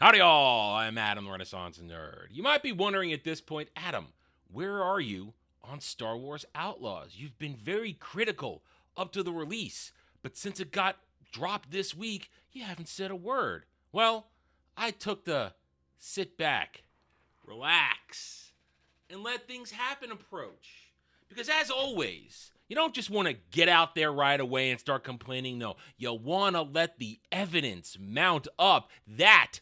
Howdy all, I'm Adam the Renaissance Nerd. You might be wondering at this point, Adam, where are you on Star Wars Outlaws? You've been very critical up to the release, but since it got dropped this week, you haven't said a word. Well, I took the sit back, relax, and let things happen approach. Because as always, you don't just want to get out there right away and start complaining. No, you want to let the evidence mount up that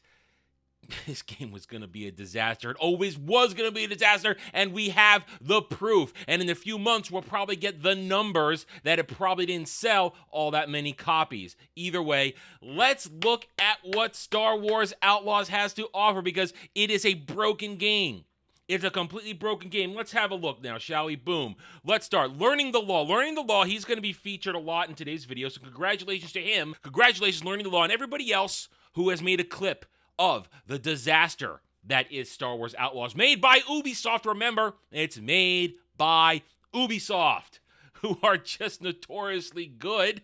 this game was going to be a disaster. It always was going to be a disaster, and we have the proof. And in a few months, we'll probably get the numbers that it probably didn't sell all that many copies. Either way, let's look at what Star Wars Outlaws has to offer, because it is a broken game. It's a completely broken game. Let's have a look now, shall we? Boom. Let's start. Learning the Law. Learning the Law, he's going to be featured a lot in today's video, so congratulations to him. Congratulations, Learning the Law, and everybody else who has made a clip of the disaster that is Star Wars Outlaws. Made by Ubisoft, remember, it's made by Ubisoft, who are just notoriously good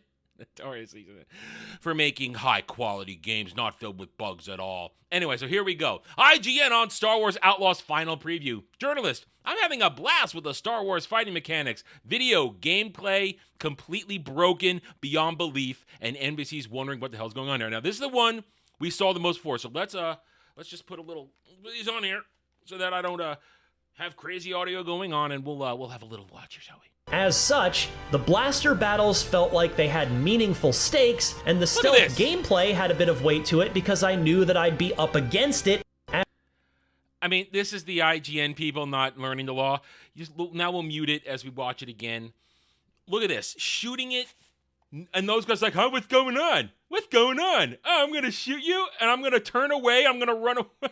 for making high-quality games not filled with bugs at all. Anyway, so here we go. IGN on Star Wars Outlaws final preview. Journalist, I'm having a blast with the Star Wars fighting mechanics. Video gameplay completely broken beyond belief, and NBC's wondering what the hell's going on here. Now, this is the one we saw the most for, so let's just put a little of these on here so that I don't have crazy audio going on, and we'll have a little watch here, shall we? As such, the blaster battles felt like they had meaningful stakes, and the stealth gameplay had a bit of weight to it because I knew that I'd be up against it. I mean, this is the IGN people not learning the law. Now we'll mute it as we watch it again. Look at this, shooting it. And those guys are like, huh, what's going on? What's going on? Oh, I'm going to shoot you, and I'm going to turn away. I'm going to run away.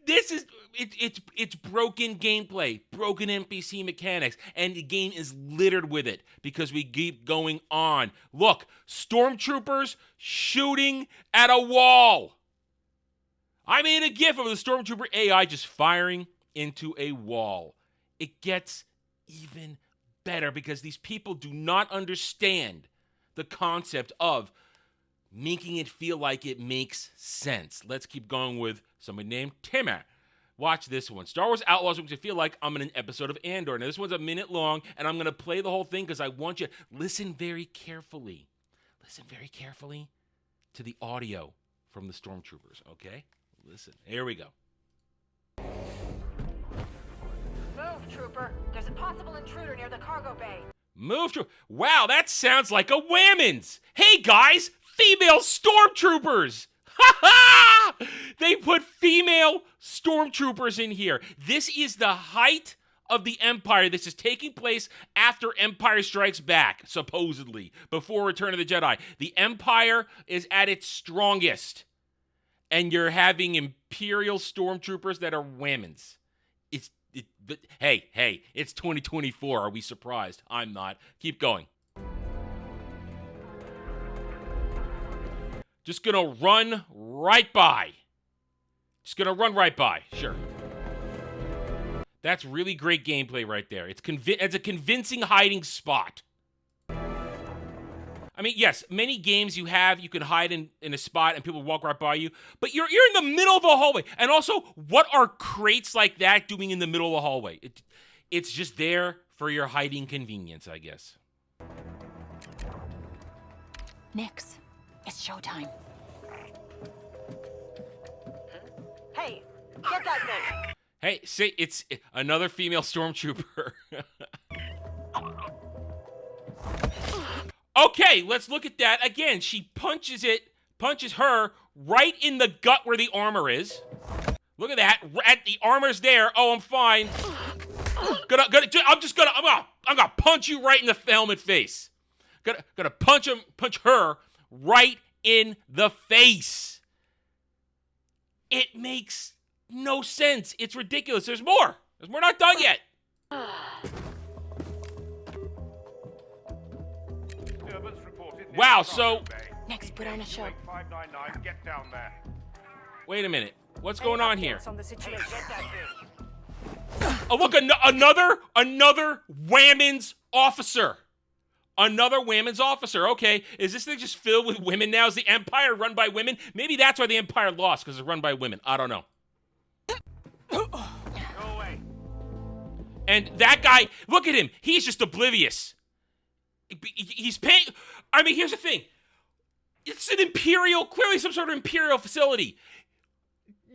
This is, it's broken gameplay, broken NPC mechanics, and the game is littered with it because we keep going on. Look, stormtroopers shooting at a wall. I made a GIF of the stormtrooper AI just firing into a wall. It gets even better because these people do not understand the concept of making it feel like it makes sense. Let's keep going with somebody named Timmer. Watch this one. Star Wars Outlaws makes me feel like I'm in an episode of Andor. Now, this one's a minute long, and I'm going to play the whole thing because I want you to listen very carefully. Listen very carefully to the audio from the stormtroopers, okay? Listen. Here we go. Move, trooper. There's a possible intruder near the cargo bay. Move to. Wow, that sounds like a Whammons. Hey guys, female stormtroopers. Ha ha! They put female stormtroopers in here. This is the height of the Empire. This is taking place after Empire Strikes Back, supposedly, before Return of the Jedi. The Empire is at its strongest, and you're having Imperial stormtroopers that are Whammons. But hey, it's 2024. Are we surprised? I'm not. Keep going. Just gonna run right by. Sure. That's really great gameplay right there. It's a convincing hiding spot. I mean, yes, many games you can hide in a spot and people walk right by you, but you're in the middle of a hallway. And also, what are crates like that doing in the middle of the hallway? It's just there for your hiding convenience, I guess. Nix, it's showtime. Hey, get that thing. Hey, see, it's another female stormtrooper. Okay, let's look at that again. She punches her right in the gut where the armor is. Look at that. The armor's there. Oh, I'm fine. I'm gonna punch you right in the helmet face. Gonna punch her right in the face. It makes no sense. It's ridiculous. There's more. We're not done yet. Wow, so Next, put on a show. Get down there. Wait a minute. What's going on here? On the situation. Get that thing. Oh, look, another Whammons officer. Another women's officer. Okay, is this thing just filled with women now? Is the Empire run by women? Maybe that's why the Empire lost, because it's run by women. I don't know. Go away. And that guy, look at him. He's just oblivious. He's paying. I mean, here's the thing. It's an Imperial, clearly some sort of Imperial facility.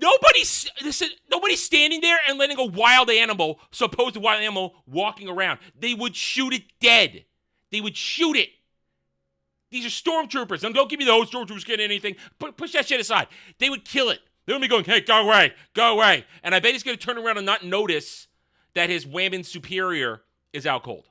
Nobody's standing there and letting a wild animal, supposed wild animal, walking around. They would shoot it dead. They would shoot it. These are stormtroopers. And don't give me the stormtroopers getting anything. Push that shit aside. They would kill it. They would be going, hey, go away, go away. And I bet he's going to turn around and not notice that his women superior is out cold.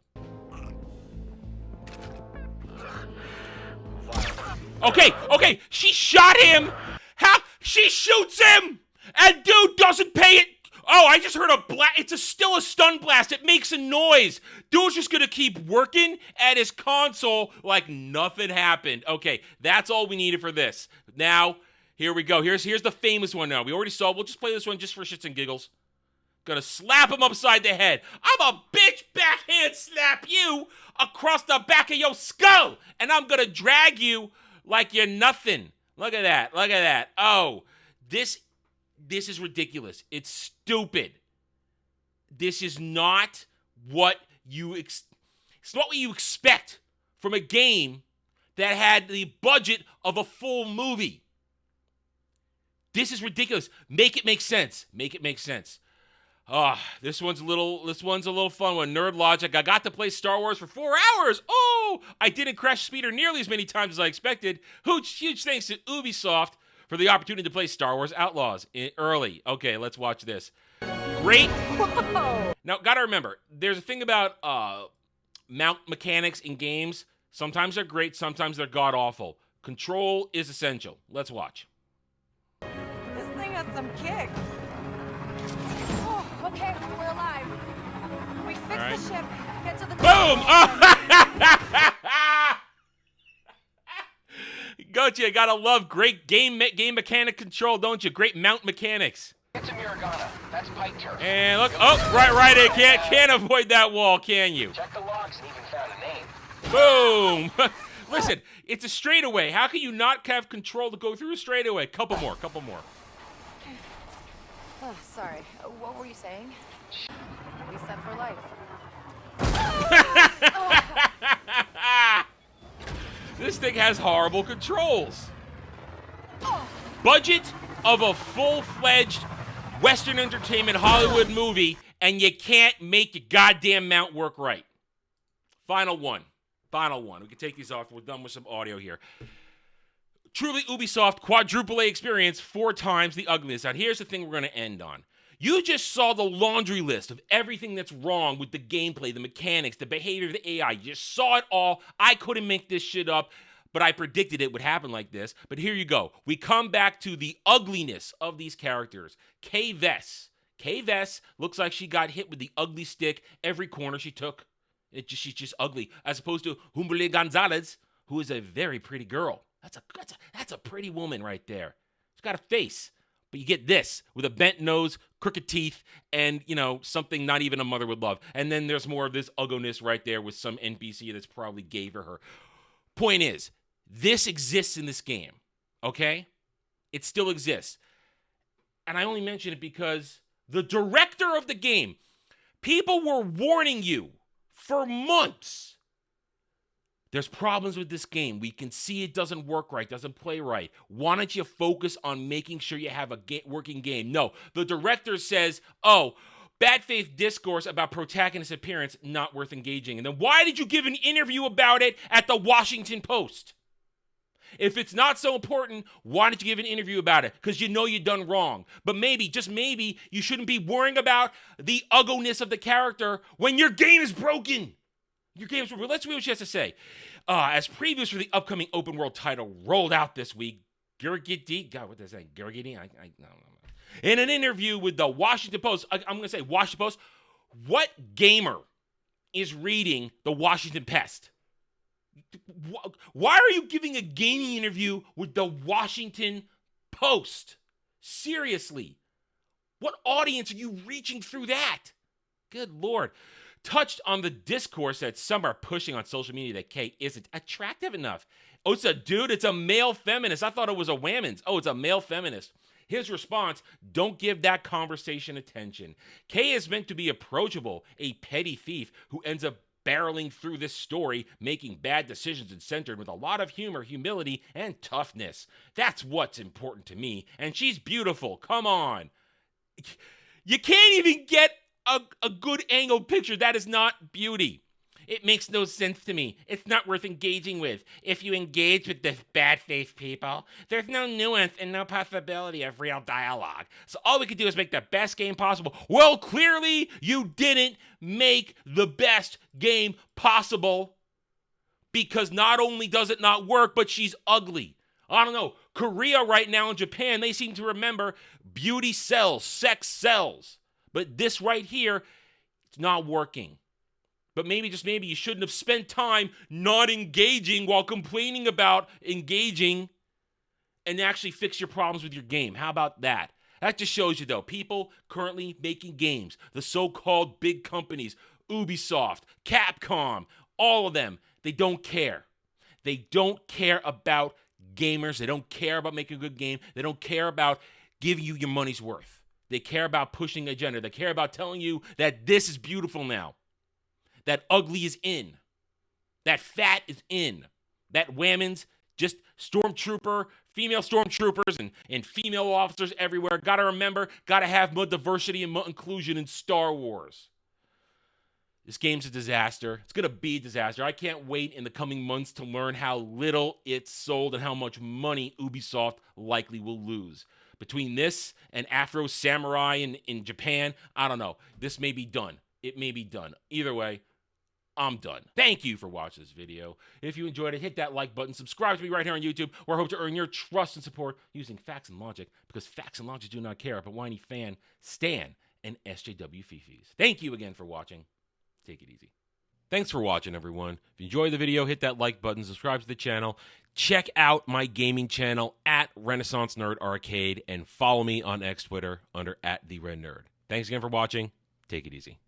Okay, she shot him. How? She shoots him, and dude doesn't pay it. Oh, I just heard a blast. It's still a stun blast. It makes a noise. Dude's just going to keep working at his console like nothing happened. Okay, that's all we needed for this. Now, here we go. Here's the famous one now. We already saw. We'll just play this one just for shits and giggles. Gonna slap him upside the head. I'm a bitch backhand slap you across the back of your skull, and I'm gonna drag you like you're nothing. Look at that. Look at that. Oh, this is ridiculous. It's stupid. This is not what it's not what you expect from a game that had the budget of a full movie. This is ridiculous. Make it make sense. Make it make sense. This one's a little fun one. Nerd logic. I got to play Star Wars for 4 hours. Oh, I didn't crash speeder nearly as many times as I expected. Huge thanks to Ubisoft for the opportunity to play Star Wars Outlaws early. Okay, let's watch this. Great. Whoa. Now, gotta remember, there's a thing about mount mechanics in games. Sometimes they're great, sometimes they're god-awful. Control is essential. Let's watch. This thing has some kick. Okay, we're alive. We fixed the ship. Get to the boom! Gotcha. You gotta love great game mechanic control, don't you? Great mount mechanics. It's a Miragana. That's pike turf. And look, right. It can't avoid that wall, can you? Check the logs and even found a name. Boom! Listen, it's a straightaway. How can you not have control to go through a straightaway? Couple more. Oh, sorry. What were you saying? We set for life. This thing has horrible controls. Budget of a full-fledged Western entertainment Hollywood movie, and you can't make your goddamn mount work right. Final one. We can take these off. We're done with some audio here. Truly Ubisoft quadruple A experience, 4 times the ugliness. Now, here's the thing we're going to end on. You just saw the laundry list of everything that's wrong with the gameplay, the mechanics, the behavior of the AI. You just saw it all. I couldn't make this shit up, but I predicted it would happen like this. But here you go. We come back to the ugliness of these characters. Vess. Vess looks like she got hit with the ugly stick every corner she took. She's just ugly. As opposed to Humberly Gonzalez, who is a very pretty girl. That's a pretty woman right there. She's got a face. But you get this with a bent nose, crooked teeth, and, something not even a mother would love. And then there's more of this ugliness right there with some NPC that's probably gay for her. Point is, this exists in this game, okay? It still exists. And I only mention it because the director of the game, people were warning you for months. There's problems with this game. We can see it doesn't work right, doesn't play right. Why don't you focus on making sure you have a working game? No, the director says, bad faith discourse about protagonist appearance, not worth engaging. And then why did you give an interview about it at the Washington Post? If it's not so important, why didn't you give an interview about it? Because you know you've done wrong. But maybe, just maybe, you shouldn't be worrying about the ugliness of the character when your game is broken. Your game's broken. Let's read what she has to say. As previews for the upcoming open world title rolled out this week, Gurgidi, God, what did I say? Gurgidi? No. In an interview with the Washington Post, I'm going to say Washington Post, what gamer is reading the Washington Pest? Why are you giving a gaming interview with the Washington Post? Seriously. What audience are you reaching through that? Good Lord. touched on the discourse that some are pushing on social media that Kay isn't attractive enough. Oh, it's a dude. It's a male feminist. I thought it was a women's. Oh, it's a male feminist. His response, don't give that conversation attention. Kay is meant to be approachable, a petty thief who ends up barreling through this story, making bad decisions and centered with a lot of humor, humility, and toughness. That's what's important to me. And she's beautiful. Come on. You can't even get a good angled picture. That is not beauty. It makes no sense to me. It's not worth engaging with. If you engage with this bad-faced people, there's no nuance and no possibility of real dialogue. So all we could do is make the best game possible. Well, clearly you didn't make the best game possible, because not only does it not work, but she's ugly. I don't know. Korea right now and Japan, they seem to remember beauty sells, sex sells. But this right here, it's not working. But maybe, just maybe, you shouldn't have spent time not engaging while complaining about engaging, and actually fix your problems with your game. How about that? That just shows you, though, people currently making games, the so-called big companies, Ubisoft, Capcom, all of them, they don't care. They don't care about gamers. They don't care about making a good game. They don't care about giving you your money's worth. They care about pushing an agenda. They care about telling you that this is beautiful now. That ugly is in. That fat is in. That women's just stormtrooper, female stormtroopers and female officers everywhere. Gotta remember, gotta have more diversity and more inclusion in Star Wars. This game's a disaster. It's gonna be a disaster. I can't wait in the coming months to learn how little it's sold and how much money Ubisoft likely will lose. Between this and Afro Samurai in Japan, I don't know. This may be done. It may be done. Either way, I'm done. Thank you for watching this video. If you enjoyed it, hit that like button. Subscribe to me right here on YouTube, where I hope to earn your trust and support using facts and logic, because facts and logic do not care but whiny fan, Stan, and SJW Fifis. Thank you again for watching. Take it easy. Thanks for watching, everyone. If you enjoyed the video, hit that like button, subscribe to the channel. Check out my gaming channel at Renaissance Nerd Arcade, and follow me on X Twitter under @TheRedNerd. Thanks again for watching. Take it easy.